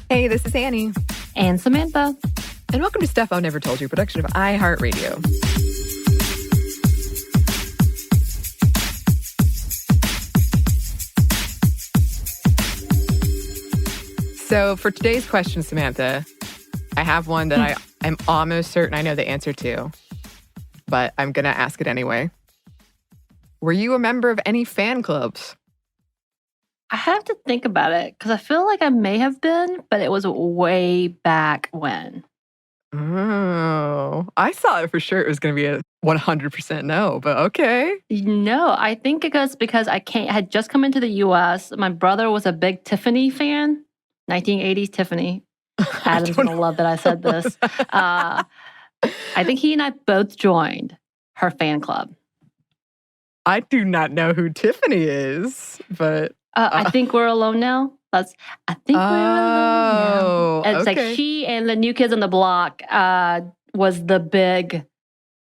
Hey, this is Anney. And Samantha. And welcome to Stuff I Never Told You, production of iHeartRadio. So for today's question, Samantha, I have one that I am almost certain I know the answer to, but I'm going to ask it anyway. Were you a member of any fan clubs? I have to think about it because I feel like I may have been, but it was way back when. Oh, I thought for sure it was going to be a 100% no, but okay. No, I think it was because I had just come into the U.S. My brother was a big Tiffany fan, 1980s Tiffany. Adam's going to love that I said this. I think he and I both joined her fan club. I do not know who Tiffany is, but... I think we're alone now. I think we're alone now. It's okay. like she and the New Kids on the Block was the big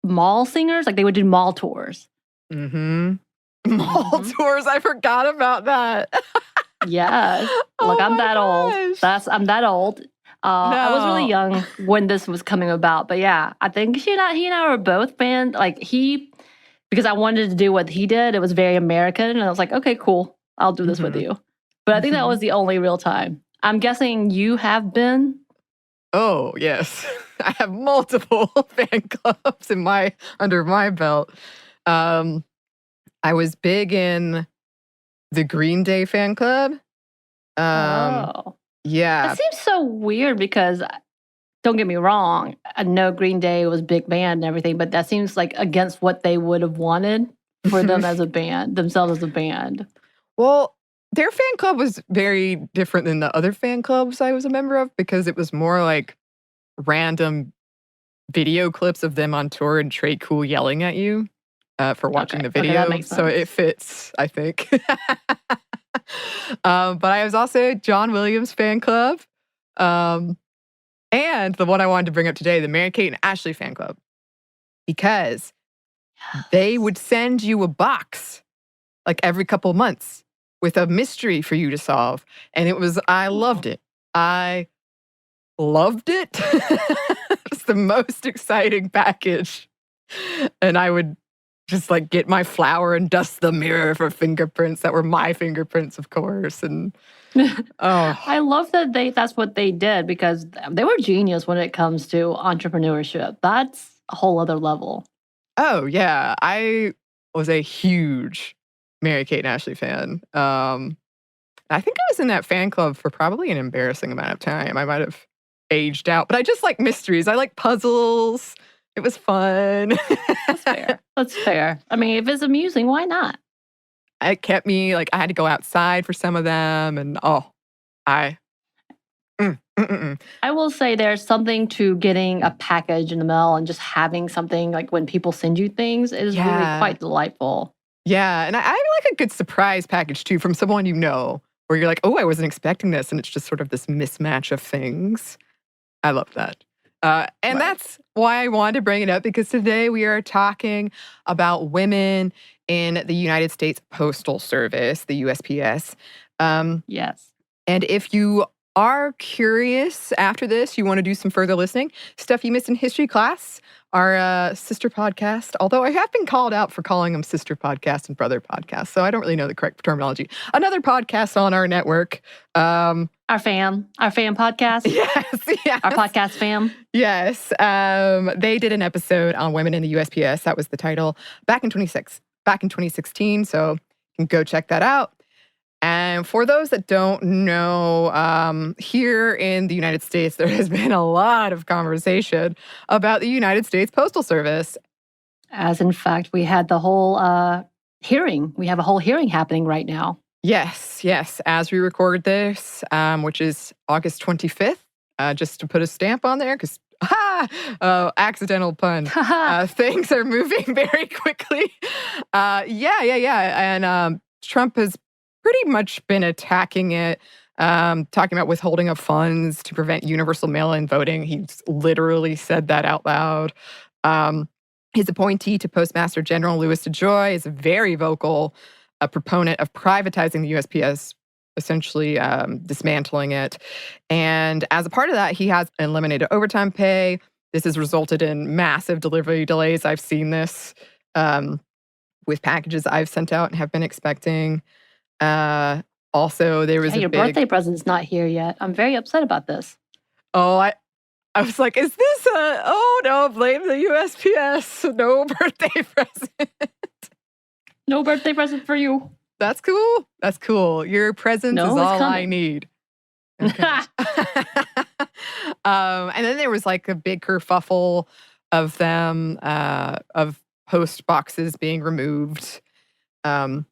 mall singers. Like they would do mall tours. Mall tours. I forgot about that. Yes. Look, I'm that old. I'm that old. I was really young when this was coming about. But yeah, I think he and I were both fans. Like because I wanted to do what he did. It was very American. And I was like, okay, cool. I'll do this with you. But I think that was the only real time. I'm guessing you have been? Oh, yes. I have multiple fan clubs under my belt. I was big in the Green Day fan club. Yeah. That seems so weird because, don't get me wrong, I know Green Day was big band and everything, but that seems like against what they would have wanted for them as a band, themselves as a band. Well, their fan club was very different than the other fan clubs I was a member of because it was more like random video clips of them on tour and Trey Cool yelling at you for watching the video. That makes sense. So it fits, I think. But I was also John Williams fan club. And the one I wanted to bring up today, the Mary-Kate and Ashley fan club. Because they would send you a box like every couple of months with a mystery for you to solve. And I loved it. I loved it. It's the most exciting package. And I would just like get my flour and dust the mirror for fingerprints that were my fingerprints, of course. And I love that that's what they did because they were genius when it comes to entrepreneurship. That's a whole other level. Oh, yeah. I was a huge Mary-Kate and Ashley fan. I think I was in that fan club for probably an embarrassing amount of time. I might have aged out, but I just like mysteries. I like puzzles. It was fun. That's fair. That's fair. I mean, if it's amusing, why not? It kept me, I had to go outside for some of them, and I will say there's something to getting a package in the mail and just having something, like when people send you things, it is really quite delightful. Yeah, and I like a good surprise package, too, from someone you know, where you're like, oh, I wasn't expecting this, and it's just sort of this mismatch of things. I love that. And that's why I wanted to bring it up, because today we are talking about women in the United States Postal Service, the USPS. Yes. And if you are curious after this, you want to do some further listening, Stuff You Missed in History Class, our sister podcast, although I have been called out for calling them sister podcast and brother podcast, so I don't really know the correct terminology. Another podcast on our network. Our fam podcast. Yes. Our podcast fam. Yes. They did an episode on women in the USPS. That was the title back in 2016. So you can go check that out. And for those that don't know, here in the United States, there has been a lot of conversation about the United States Postal Service. As in fact, we had the whole hearing. We have a whole hearing happening right now. Yes. As we record this, which is August 25th, just to put a stamp on there, because accidental pun. Things are moving very quickly. And Trump has pretty much been attacking it, talking about withholding of funds to prevent universal mail-in voting. He's literally said that out loud. His appointee to Postmaster General Louis DeJoy is a very vocal proponent of privatizing the USPS essentially dismantling it. And as a part of that, he has eliminated overtime pay. This has resulted in massive delivery delays. I've seen this with packages I've sent out and have been expecting. Also, there was your birthday present's not here yet. I'm very upset about this. Oh, I was like, is this oh no, blame the USPS. No birthday present. No birthday present for you. That's cool. That's cool. Your present is all I need. Okay. And then there was like a big kerfuffle of them, of post boxes being removed. And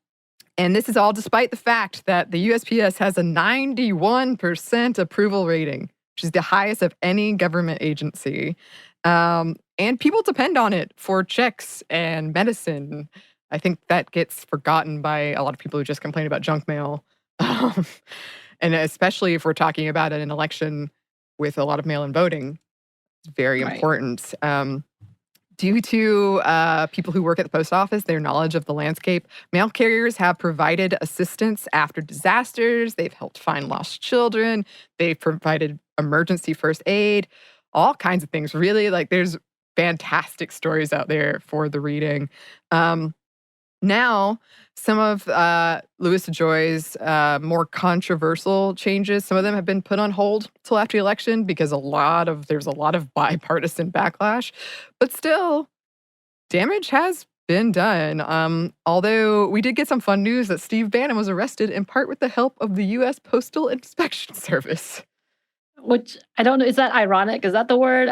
this is all despite the fact that the USPS has a 91% approval rating, which is the highest of any government agency. And people depend on it for checks and medicine. I think that gets forgotten by a lot of people who just complain about junk mail. And especially if we're talking about an election with a lot of mail-in voting, it's very important. Due to people who work at the post office, their knowledge of the landscape, mail carriers have provided assistance after disasters. They've helped find lost children. They've provided emergency first aid, all kinds of things. Really, like there's fantastic stories out there for the reading. Now, some of Louis DeJoy's more controversial changes, some of them have been put on hold till after the election because there's a lot of bipartisan backlash. But still, damage has been done. Although we did get some fun news that Steve Bannon was arrested in part with the help of the U.S. Postal Inspection Service. Which I don't know. Is that ironic? Is that the word?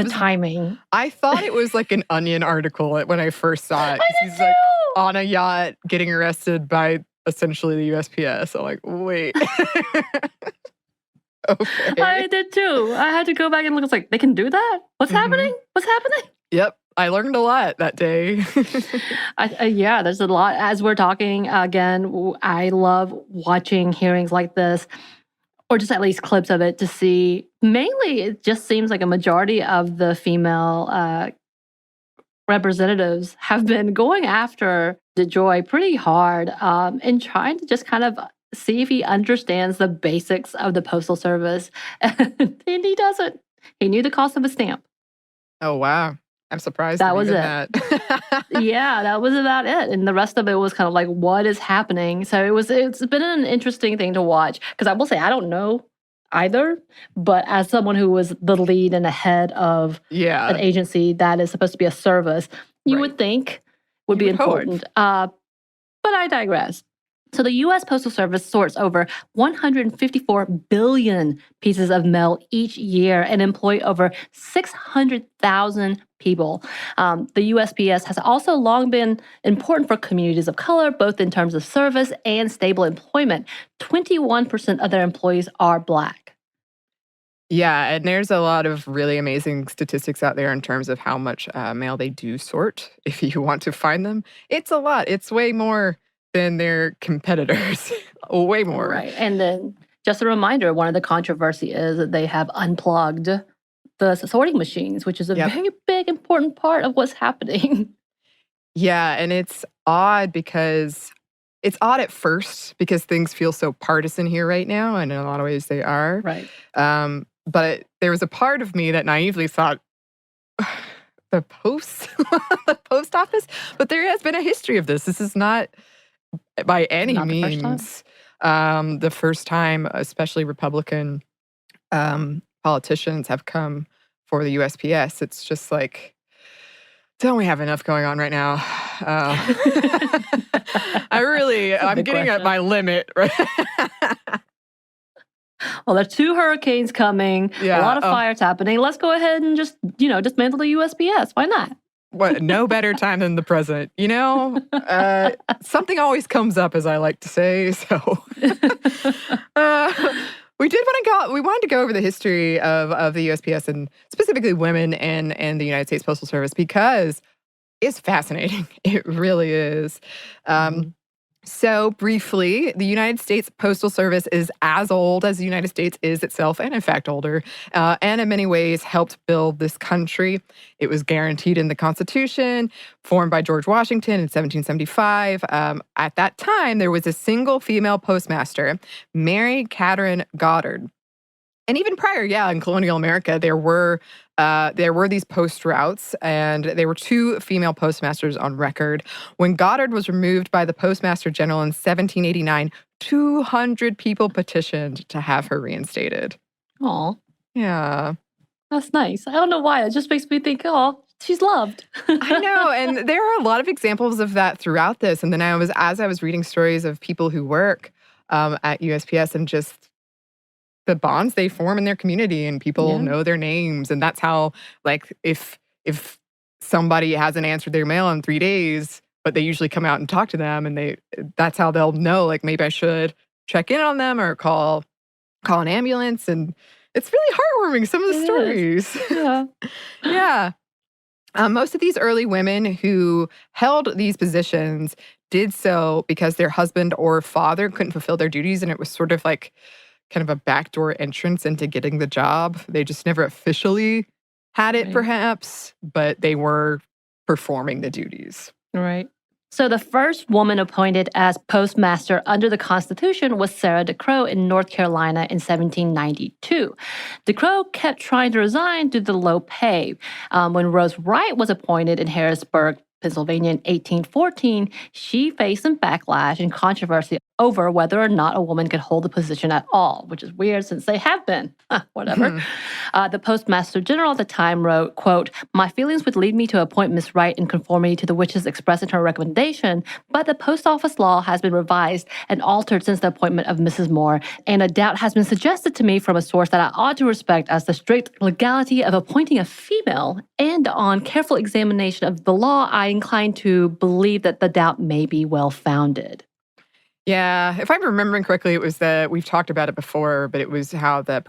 Timing. I thought it was like an Onion article when I first saw it. I did too. Like on a yacht getting arrested by essentially the USPS. I'm like, wait. Okay. I did too. I had to go back and look. I was like, they can do that? What's happening? What's happening? Yep. I learned a lot that day. Yeah, there's a lot. As we're talking, again, I love watching hearings like this, or just at least clips of it to see. Mainly, it just seems like a majority of the female representatives have been going after DeJoy pretty hard and trying to just kind of see if he understands the basics of the Postal Service. And he doesn't. He knew the cost of a stamp. Oh, wow. I'm surprised. That was it. That. Yeah, that was about it. And the rest of it was kind of like, what is happening? So it's been an interesting thing to watch. Because I will say, I don't know either. But as someone who was the lead and the head of an agency that is supposed to be a service, you would think would be important. But I digress. So the U.S. Postal Service sorts over 154 billion pieces of mail each year and employ over 600,000 people. The USPS has also long been important for communities of color, both in terms of service and stable employment. 21% of their employees are Black. Yeah, and there's a lot of really amazing statistics out there in terms of how much mail they do sort, if you want to find them. It's a lot. It's way more than their competitors. Way more. Right. And then just a reminder, one of the controversy is that they have unplugged the sorting machines, which is a very big, important part of what's happening. Yeah, and it's odd at first because things feel so partisan here right now, and in a lot of ways they are. Right. But there was a part of me that naively thought, the post office? But there has been a history of this. This is not by any means the first time, especially Republican politicians have come for the USPS. It's just like, don't we have enough going on right now? I'm getting at my limit. Right? Well, there's 2 hurricanes coming, a lot of fires happening. Let's go ahead and just, dismantle the USPS. Why not? What, no better time than the present, something always comes up, as I like to say. So we wanted to go over the history of the USPS and specifically women and the United States Postal Service because it's fascinating. It really is. So briefly, the United States Postal Service is as old as the United States is itself, and in fact older, and in many ways helped build this country. It was guaranteed in the Constitution, formed by George Washington in 1775. At that time, there was a single female postmaster, Mary Catherine Goddard. And even prior, in colonial America, there were these post routes, and there were 2 female postmasters on record. When Goddard was removed by the Postmaster General in 1789, 200 people petitioned to have her reinstated. Aw. Yeah. That's nice. I don't know why. It just makes me think, oh, she's loved. I know, and there are a lot of examples of that throughout this. And then as I was reading stories of people who work at USPS and just the bonds they form in their community, and people know their names, and that's how, like, if somebody hasn't answered their mail in 3 days, but they usually come out and talk to them, and that's how they'll know, like, maybe I should check in on them or call an ambulance. And it's really heartwarming, some of the stories. Yeah. Yeah. Most of these early women who held these positions did so because their husband or father couldn't fulfill their duties, and it was sort of like kind of a backdoor entrance into getting the job. They just never officially had it, perhaps, but they were performing the duties. Right. So the first woman appointed as postmaster under the Constitution was Sarah DeCrow in North Carolina in 1792. DeCrow kept trying to resign due to the low pay. When Rose Wright was appointed in Harrisburg, Pennsylvania in 1814, she faced some backlash and controversy over whether or not a woman could hold the position at all, which is weird since they have been. Whatever. The Postmaster General at the time wrote, quote, "My feelings would lead me to appoint Miss Wright in conformity to the wishes expressed in her recommendation, but the post office law has been revised and altered since the appointment of Mrs. Moore, and a doubt has been suggested to me from a source that I ought to respect as the strict legality of appointing a female, and on careful examination of the law, I incline to believe that the doubt may be well-founded." Yeah, if I'm remembering correctly, it was that we've talked about it before, but it was how the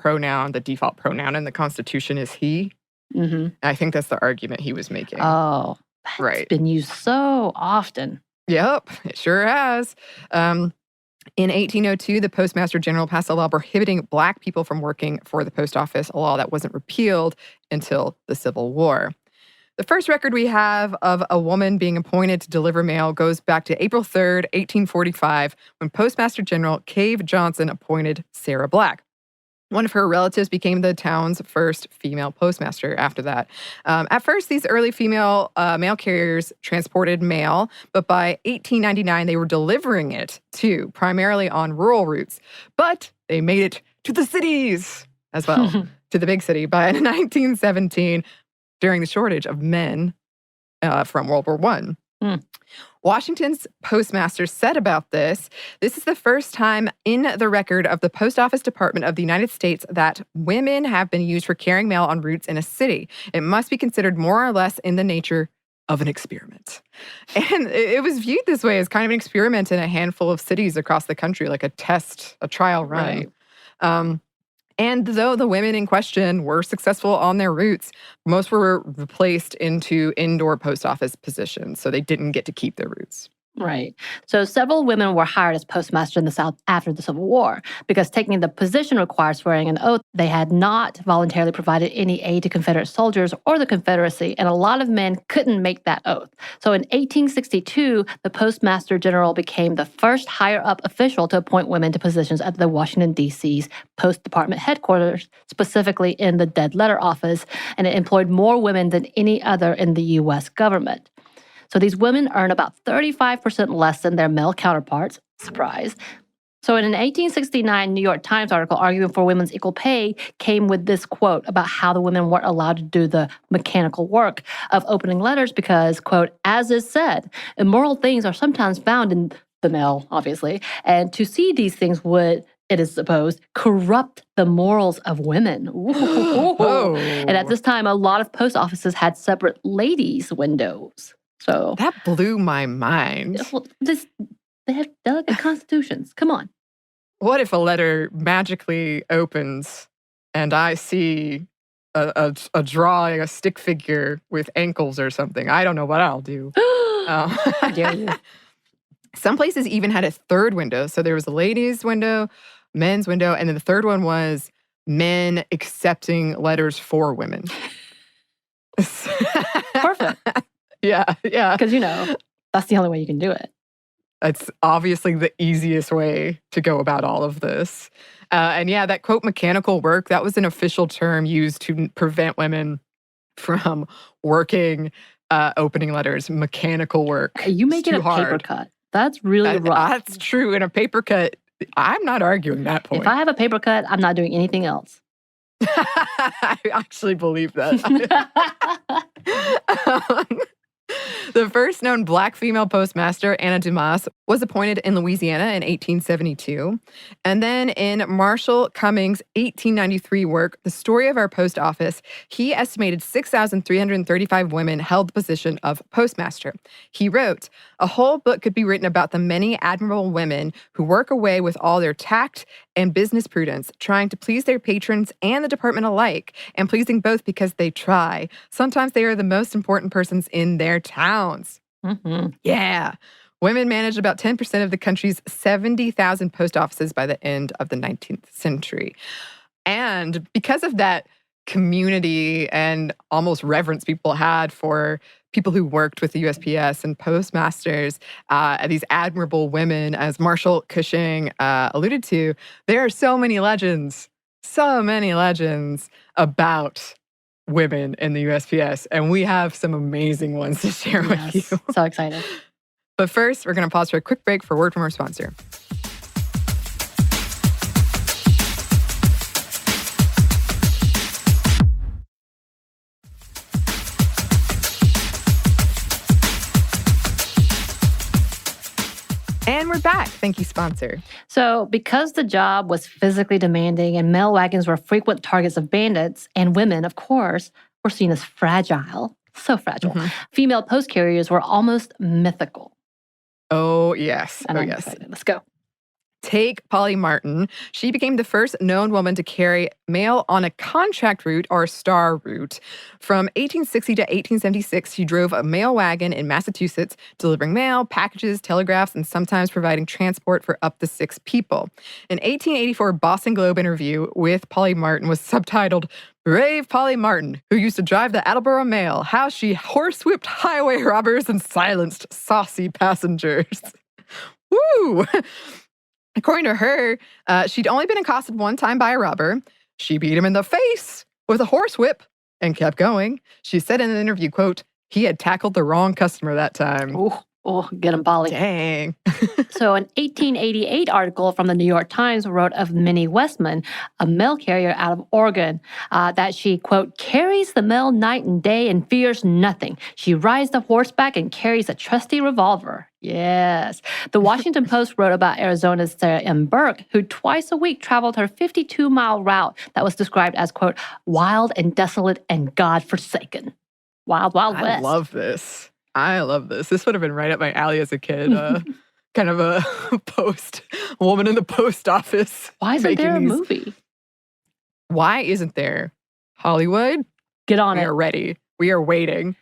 default pronoun in the Constitution is he. Mm-hmm. I think that's the argument he was making. Oh, that's been used so often. Yep, it sure has. In 1802, the Postmaster General passed a law prohibiting Black people from working for the post office, a law that wasn't repealed until the Civil War. The first record we have of a woman being appointed to deliver mail goes back to April 3rd, 1845, when Postmaster General Cave Johnson appointed Sarah Black. One of her relatives became the town's first female postmaster after that. At first, these early female mail carriers transported mail, but by 1899, they were delivering it, too, primarily on rural routes. But they made it to the cities as well, to the big city by 1917, during the shortage of men from World War I. Washington's postmaster said about this is the first time in the record of the Post Office Department of the United States that women have been used for carrying mail on routes in a city. It must be considered more or less in the nature of an experiment. And it was viewed this way as kind of an experiment in a handful of cities across the country, like a trial run. Right. And though the women in question were successful on their routes, most were replaced into indoor post office positions, so they didn't get to keep their routes. Right. So several women were hired as postmaster in the South after the Civil War. Because taking the position required swearing an oath, they had not voluntarily provided any aid to Confederate soldiers or the Confederacy, and a lot of men couldn't make that oath. So in 1862, the Postmaster General became the first higher-up official to appoint women to positions at the Washington, D.C.'s Post Department headquarters, specifically in the Dead Letter Office, and it employed more women than any other in the U.S. government. So these women earn about 35% less than their male counterparts. Surprise. So in an 1869 New York Times article arguing for women's equal pay came with this quote about how the women weren't allowed to do the mechanical work of opening letters because, quote, "as is said, immoral things are sometimes found in the mail, obviously, and to see these things would, it is supposed, corrupt the morals of women." Oh. And at this time, a lot of post offices had separate ladies' windows. So that blew my mind. Well, they have delicate constitutions. Come on. What if a letter magically opens and I see a drawing, a stick figure with ankles or something? I don't know what I'll do. How dare you? Some places even had a third window. So there was a ladies' window, men's window, and then the third one was men accepting letters for women. Perfect. Yeah. Because, that's the only way you can do it. It's obviously the easiest way to go about all of this. And yeah, that quote, mechanical work, that was an official term used to prevent women from working opening letters. Mechanical work. You may get a paper cut. That's really rough. That's true. In a paper cut, I'm not arguing that point. If I have a paper cut, I'm not doing anything else. I actually believe that. The first known Black female postmaster, Anna Dumas, was appointed in Louisiana in 1872. And then in Marshall Cummings' 1893 work, The Story of Our Post Office, he estimated 6,335 women held the position of postmaster. He wrote, "A whole book could be written about the many admirable women who work away with all their tact and business prudence, trying to please their patrons and the department alike, and pleasing both because they try. Sometimes they are the most important persons in their towns." Mm-hmm. Yeah. Women managed about 10% of the country's 70,000 post offices by the end of the 19th century. And because of that community and almost reverence people had for people who worked with the USPS and postmasters, these admirable women, as Marshall Cushing alluded to, there are so many legends about women in the USPS, and we have some amazing ones to share with you. So excited. But first, we're going to pause for a quick break for a word from our sponsor. And we're back. Thank you, sponsor. So, because the job was physically demanding and mail wagons were frequent targets of bandits, and women, of course, were seen as fragile, so fragile, female post carriers were almost mythical. Oh, yes. And I'm excited. Let's go. Take Polly Martin. She became the first known woman to carry mail on a contract route or star route. From 1860 to 1876, she drove a mail wagon in Massachusetts, delivering mail, packages, telegraphs, and sometimes providing transport for up to 6 people. An 1884 Boston Globe interview with Polly Martin was subtitled, "Brave Polly Martin, who used to drive the Attleboro Mail, how she horsewhipped highway robbers and silenced saucy passengers." Woo! According to her, she'd only been accosted one time by a robber. She beat him in the face with a horsewhip and kept going. She said in an interview, quote, "He had tackled the wrong customer that time." Oh, get him, Polly. Dang. So an 1888 article from the New York Times wrote of Minnie Westman, a mail carrier out of Oregon, that she, quote, "carries the mail night and day and fears nothing. She rides the horseback and carries a trusty revolver." Yes. The Washington Post wrote about Arizona's Sarah M. Burke, who twice a week traveled her 52-mile route that was described as, quote, "wild and desolate and God-forsaken." Wild, wild west. I love this. This would have been right up my alley as a kid. Kind of a woman in the post office. Why isn't there a movie? Why isn't there? Hollywood? Get on it. We are ready. We are waiting.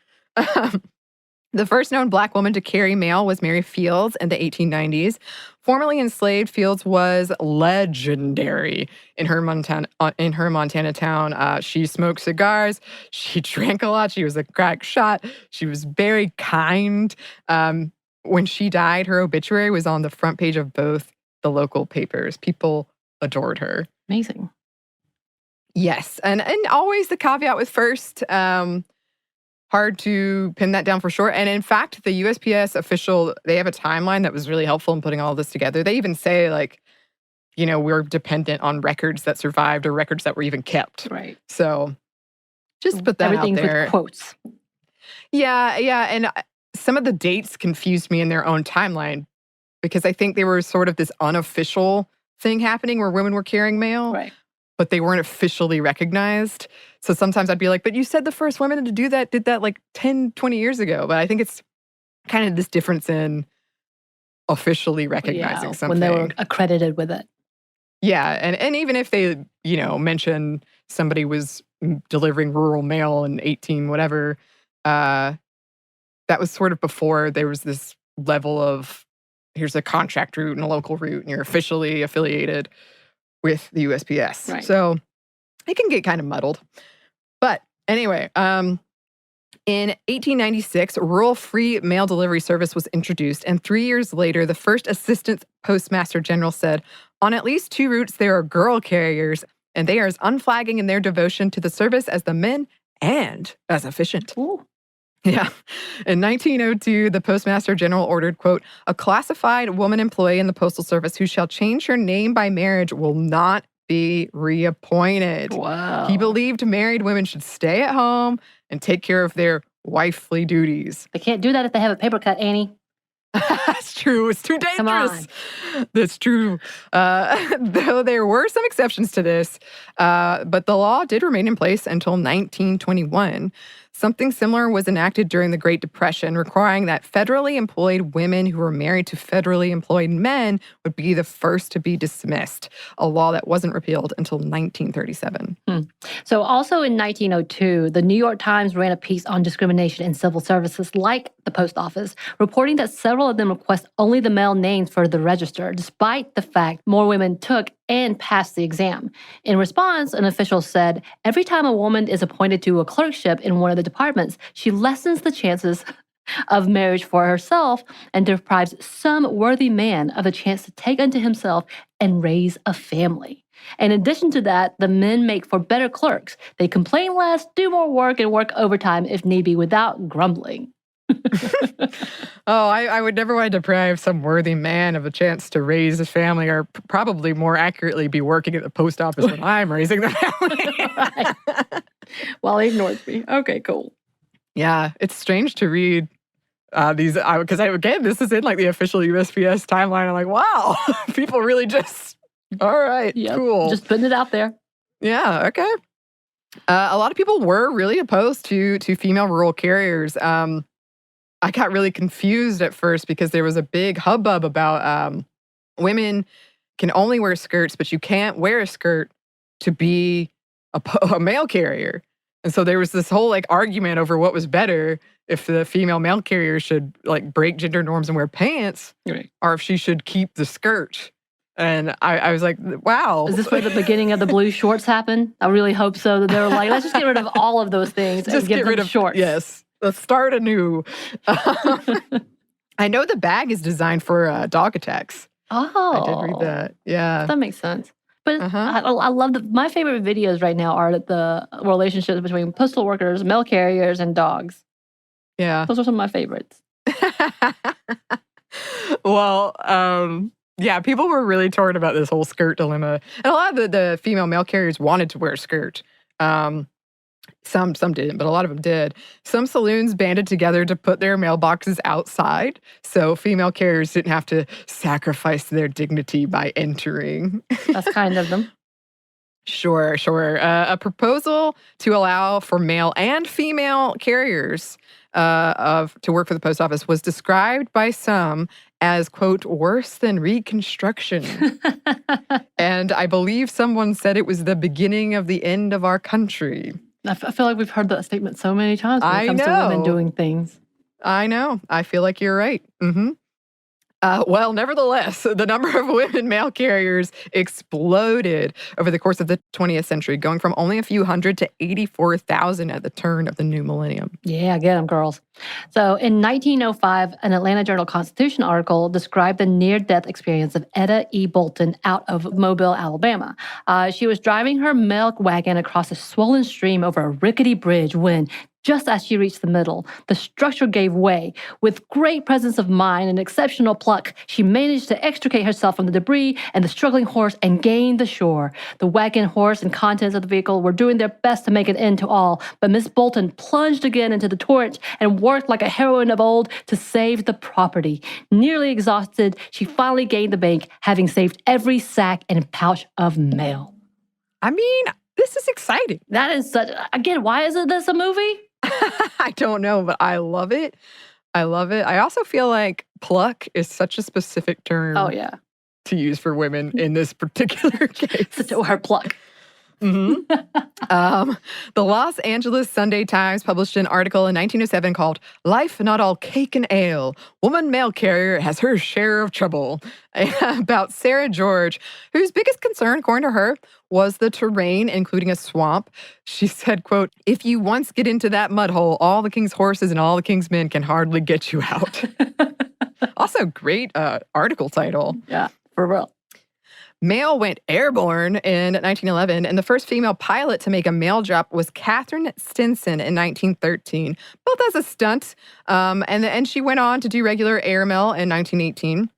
The first known Black woman to carry mail was Mary Fields in the 1890s. Formerly enslaved, Fields was legendary in her Montana town. She smoked cigars. She drank a lot. She was a crack shot. She was very kind. When she died, her obituary was on the front page of both the local papers. People adored her. Amazing. Yes, and always the caveat with first. Hard to pin that down for sure. And in fact, the USPS official, they have a timeline that was really helpful in putting all this together. They even say, like, we're dependent on records that survived or records that were even kept. Right. So just put that out there. Everything's with quotes. Yeah. And some of the dates confused me in their own timeline because I think they were sort of this unofficial thing happening where women were carrying mail. Right. But they weren't officially recognized. So sometimes I'd be like, but you said the first women to do that did that like 10, 20 years ago. But I think it's kind of this difference in officially recognizing something. When they were accredited with it. Yeah, and even if they, mention somebody was delivering rural mail in 18 whatever, that was sort of before there was this level of here's a contract route and a local route, and you're officially affiliated with the USPS. Right. So it can get kind of muddled. But anyway, in 1896, rural free mail delivery service was introduced, and 3 years later, the first assistant postmaster general said, on at least 2 routes, there are girl carriers, and they are as unflagging in their devotion to the service as the men and as efficient. Ooh. Yeah. In 1902, the Postmaster General ordered, quote, a classified woman employee in the Postal Service who shall change her name by marriage will not be reappointed. Wow. He believed married women should stay at home and take care of their wifely duties. They can't do that if they have a paper cut, Annie. That's true. It's too dangerous. Come on. That's true. Though there were some exceptions to this, but the law did remain in place until 1921. Something similar was enacted during the Great Depression, requiring that federally employed women who were married to federally employed men would be the first to be dismissed, a law that wasn't repealed until 1937. So also in 1902, the New York Times ran a piece on discrimination in civil services like the post office, reporting that several of them request only the male names for the register, despite the fact more women took and passed the exam. In response, an official said, every time a woman is appointed to a clerkship in one of the departments, she lessens the chances of marriage for herself and deprives some worthy man of a chance to take unto himself and raise a family. In addition to that, the men make for better clerks. They complain less, do more work, and work overtime if need be without grumbling. I would never want to deprive some worthy man of a chance to raise his family, or probably more accurately be working at the post office when I'm raising the family. Right. While he ignores me. Okay, cool. Yeah, it's strange to read these, because again, this is in like the official USPS timeline. I'm like, wow, people really just, all right, cool. Just putting it out there. Yeah, okay. A lot of people were really opposed to female rural carriers. I got really confused at first because there was a big hubbub about women can only wear skirts, but you can't wear a skirt to be a mail carrier. And so there was this whole like argument over what was better, if the female mail carrier should like break gender norms and wear pants, right, or if she should keep the skirt. And I was like, wow. Is this where the beginning of the blue shorts happened? I really hope so. That they were like, let's just get rid of all of those things and get rid of shorts. Yes. Let's start anew. I know the bag is designed for dog attacks. Oh. I did read that. Yeah. That makes sense. But I love my favorite videos right now are the relationships between postal workers, mail carriers, and dogs. Yeah. Those are some of my favorites. Well, yeah, people were really torn about this whole skirt dilemma. And a lot of the female mail carriers wanted to wear a skirt. Some didn't, but a lot of them did. Some saloons banded together to put their mailboxes outside, so female carriers didn't have to sacrifice their dignity by entering. That's kind of them. Sure. A proposal to allow for male and female carriers to work for the post office was described by some as, quote, worse than Reconstruction. And I believe someone said it was the beginning of the end of our country. I feel like we've heard that statement so many times when it comes to women doing things. I know. I feel like you're right. Well, nevertheless, the number of women mail carriers exploded over the course of the 20th century, going from only a few hundred to 84,000 at the turn of the new millennium. Yeah, get them, girls. So in 1905, an Atlanta Journal-Constitution article described the near-death experience of Etta E. Bolton out of Mobile, Alabama. She was driving her milk wagon across a swollen stream over a rickety bridge when, just as she reached the middle, the structure gave way. With great presence of mind and exceptional pluck, she managed to extricate herself from the debris and the struggling horse and gain the shore. The wagon, horse, and contents of the vehicle were doing their best to make an end to all, but Miss Bolton plunged again into the torrent and worked like a heroine of old to save the property. Nearly exhausted, she finally gained the bank, having saved every sack and pouch of mail. I mean, this is exciting. That is such... Again, why isn't this a movie? I don't know, but I love it. I also feel like pluck is such a specific term to use for women in this particular case. Her pluck. The Los Angeles Sunday Times published an article in 1907 called Life Not All Cake and Ale. Woman mail carrier has her share of trouble. About Sarah George, whose biggest concern, according to her, was the terrain, including a swamp. She said, quote, if you once get into that mud hole, all the king's horses and all the king's men can hardly get you out. Also, great article title. Yeah, for real. Mail went airborne in 1911, and the first female pilot to make a mail drop was Catherine Stinson in 1913, both as a stunt. And she went on to do regular airmail in 1918.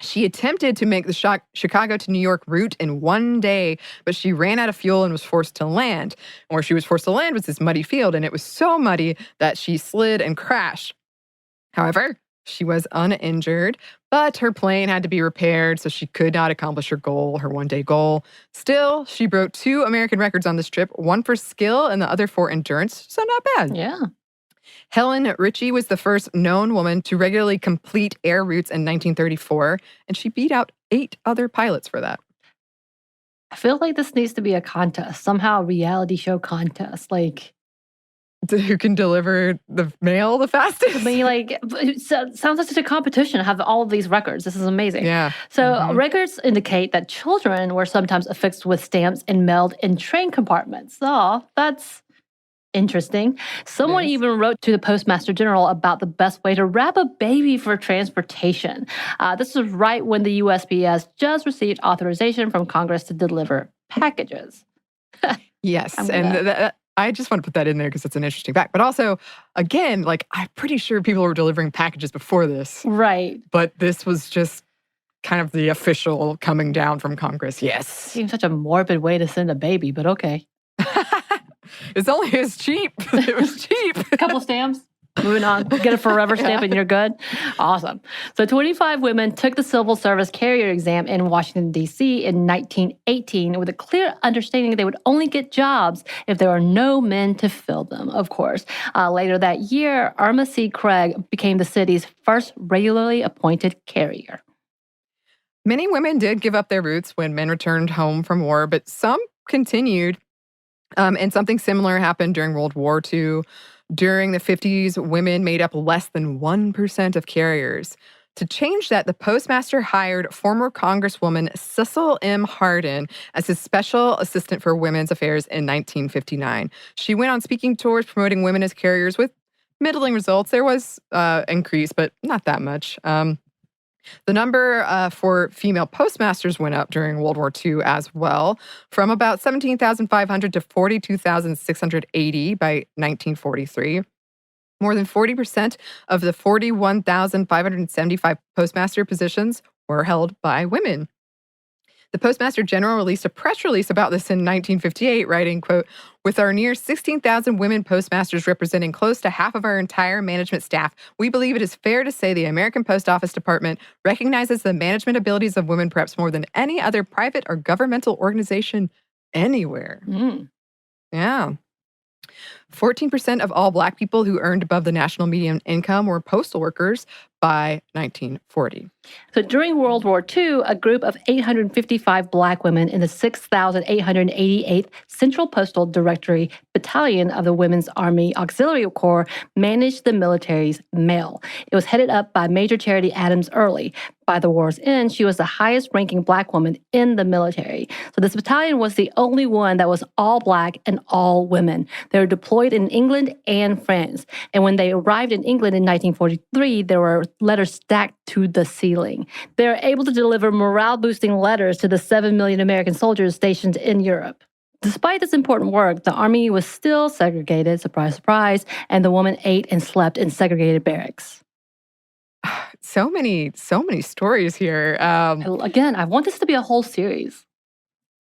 She attempted to make the Chicago to New York route in one day, but she ran out of fuel and was forced to land. And where she was forced to land was this muddy field, and it was so muddy that she slid and crashed. However, she was uninjured, but her plane had to be repaired, so she could not accomplish her goal, her one-day goal. Still, she broke 2 American records on this trip, one for skill and the other for endurance, so not bad. Yeah. Helen Ritchie was the first known woman to regularly complete air routes in 1934, and she beat out 8 other pilots for that. I feel like this needs to be a contest, somehow a reality show contest, like... Who can deliver the mail the fastest? I mean, like, it sounds like such a competition to have all of these records. This is amazing. Yeah. So records indicate that children were sometimes affixed with stamps and mailed in train compartments. Oh, that's interesting. Someone even wrote to the Postmaster General about the best way to wrap a baby for transportation. This was right when the USPS just received authorization from Congress to deliver packages. Yes, and I just want to put that in there because it's an interesting fact. But also, again, like, I'm pretty sure people were delivering packages before this. Right. But this was just kind of the official coming down from Congress. Yes. Seems such a morbid way to send a baby, but okay. It's cheap. It was cheap. A couple stamps. Moving on. Get a forever stamp and you're good. Awesome. So 25 women took the Civil Service carrier exam in Washington, D.C. in 1918 with a clear understanding they would only get jobs if there were no men to fill them, of course. Later that year, Irma C. Craig became the city's first regularly appointed carrier. Many women did give up their routes when men returned home from war, but some continued. And something similar happened during World War II. During the 50s, women made up less than 1% of carriers. To change that, the postmaster hired former Congresswoman Cecil M. Hardin as his special assistant for women's affairs in 1959. She went on speaking tours promoting women as carriers with middling results. There was increase, but not that much. The number for female postmasters went up during World War II as well, from about 17,500 to 42,680 by 1943. More than 40% of the 41,575 postmaster positions were held by women. The Postmaster General released a press release about this in 1958, writing, quote, with our near 16,000 women postmasters representing close to half of our entire management staff, we believe it is fair to say the American Post Office Department recognizes the management abilities of women perhaps more than any other private or governmental organization anywhere. Yeah. 14% of all Black people who earned above the national median income were postal workers by 1940. So during World War II, a group of 855 Black women in the 6,888th Central Postal Directory Battalion of the Women's Army Auxiliary Corps managed the military's mail. It was headed up by Major Charity Adams Early. By the war's end, she was the highest-ranking Black woman in the military. So this battalion was the only one that was all Black and all women. They were deployed in England and France. And when they arrived in England in 1943, there were letters stacked to the ceiling. They were able to deliver morale-boosting letters to the 7 million American soldiers stationed in Europe. Despite this important work, the Army was still segregated, surprise, surprise, and the woman ate and slept in segregated barracks. So many stories here. Again, I want this to be a whole series.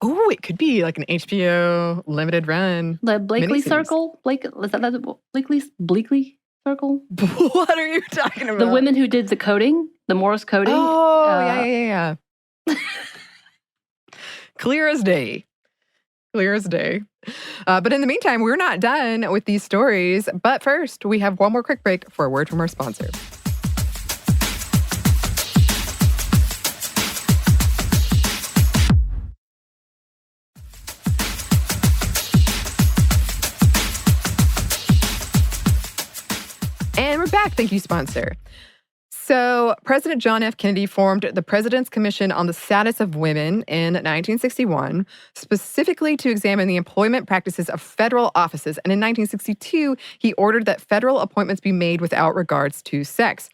Oh, it could be like an HBO limited run. The Blakely Circle? Is that Blakely Circle? What are you talking about? The women who did the coding, the Morse coding. Oh, yeah. Clear as day. Clear as day. But in the meantime, we're not done with these stories. But first, we have one more quick break for a word from our sponsor. Thank you, sponsor. So President John F. Kennedy formed the President's Commission on the Status of Women in 1961, specifically to examine the employment practices of federal offices. And in 1962, he ordered that federal appointments be made without regards to sex.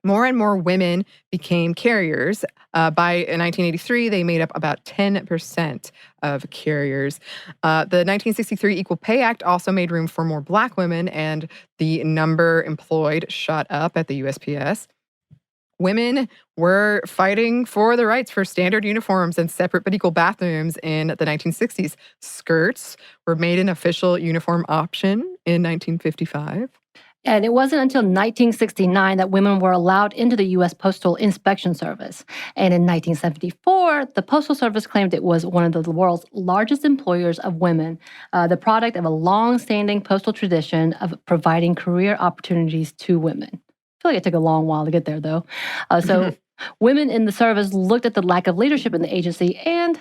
More and more women became carriers. By 1983, they made up about 10% of carriers. The 1963 Equal Pay Act also made room for more Black women, and the number employed shot up at the USPS. Women were fighting for the rights for standard uniforms and separate but equal bathrooms in the 1960s. Skirts were made an official uniform option in 1955. And it wasn't until 1969 that women were allowed into the U.S. Postal Inspection Service. And in 1974, the Postal Service claimed it was one of the world's largest employers of women, the product of a long-standing postal tradition of providing career opportunities to women. I feel like it took a long while to get there, though. So women in the service looked at the lack of leadership in the agency and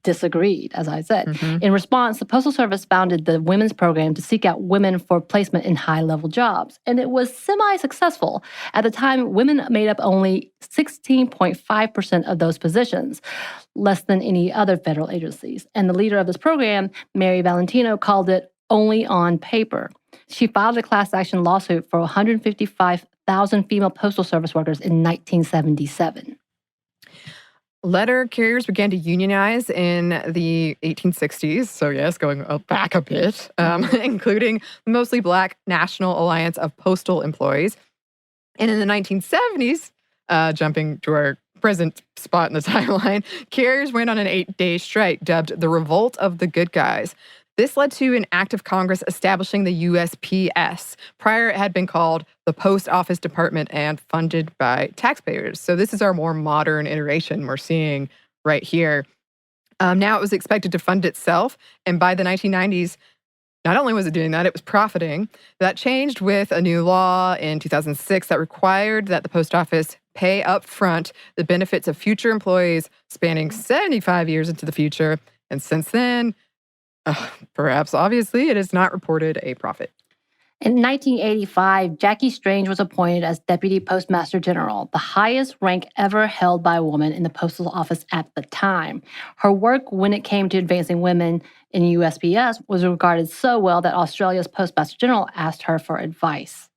disagreed, as I said. In response, the Postal Service founded the Women's Program to seek out women for placement in high-level jobs, and it was semi-successful. At the time, women made up only 16.5% of those positions, less than any other federal agencies. And the leader of this program, Mary Valentino, called it only on paper. She filed a class action lawsuit for 155,000 female Postal Service workers in 1977. Letter carriers began to unionize in the 1860s, so yes, going back a bit, including the mostly Black National Alliance of Postal Employees. And in the 1970s, jumping to our present spot in the timeline, carriers went on an 8-day strike dubbed the Revolt of the Good Guys. This led to an act of Congress establishing the USPS. Prior, it had been called the Post Office Department and funded by taxpayers. So this is our more modern iteration we're seeing right here. Now it was expected to fund itself. And by the 1990s, not only was it doing that, it was profiting. That changed with a new law in 2006 that required that the post office pay up front the benefits of future employees spanning 75 years into the future. And since then, perhaps obviously, it has not reported a profit. In 1985, Jackie Strange was appointed as Deputy Postmaster General, the highest rank ever held by a woman in the Postal Office at the time. Her work when it came to advancing women in USPS was regarded so well that Australia's Postmaster General asked her for advice.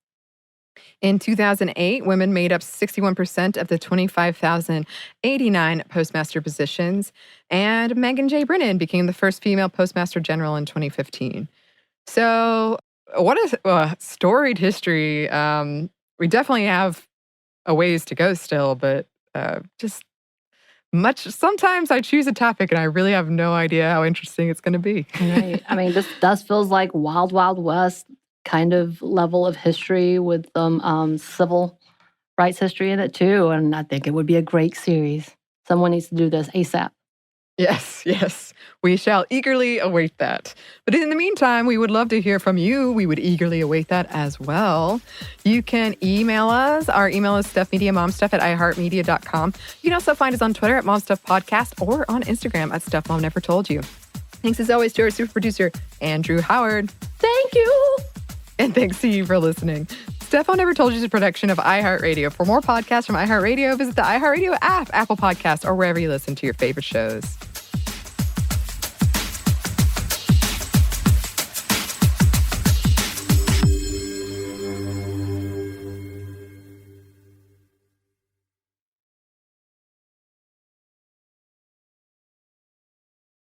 In 2008, women made up 61% of the 25,089 postmaster positions, and Megan J. Brennan became the first female postmaster general in 2015. So, what a storied history. We definitely have a ways to go still, but sometimes I choose a topic and I really have no idea how interesting it's going to be. Right. I mean, this feels like Wild Wild West kind of level of history with civil rights history in it too. And I think it would be a great series. Someone needs to do this ASAP. Yes. We shall eagerly await that. But in the meantime, we would love to hear from you. We would eagerly await that as well. You can email us. Our email is stuffmediamomstuff@iheartmedia.com. You can also find us on Twitter at momstuffpodcast or on Instagram at stuffmomnevertoldyou. Thanks as always to our super producer, Andrew Howard. Thank you. And thanks to you for listening. Stuff Mom Never Told You is a production of iHeartRadio. For more podcasts from iHeartRadio, visit the iHeartRadio app, Apple Podcasts, or wherever you listen to your favorite shows.